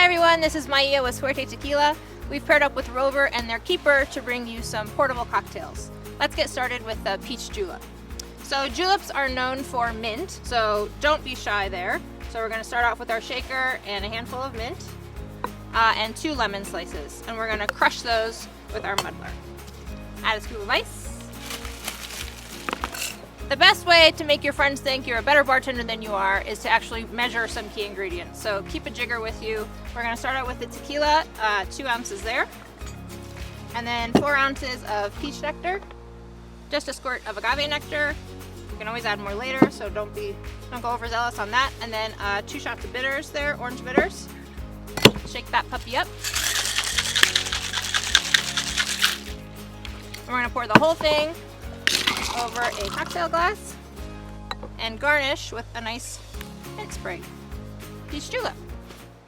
everyone, this is Maya with Suerte Tequila. We've paired up with RovR and their keeper to bring you some portable cocktails. Let's get started with the Peach Julep. So juleps are known for mint, so don't be shy there. So we're going to start off with our shaker and a handful of mint and 2 lemon slices. And we're going to crush those with our muddler. Add a scoop of ice. The best way to make your friends think you're a better bartender than you are is to actually measure some key ingredients. So keep a jigger with you. We're going to start out with the tequila, 2 ounces there. And then 4 ounces of peach nectar, just a squirt of agave nectar. You can always add more later, so don't go overzealous on that. And then 2 shots of bitters there, orange bitters. Shake that puppy up. And we're going to pour the whole thing over a cocktail glass and garnish with a nice mint sprig. Peach Julep.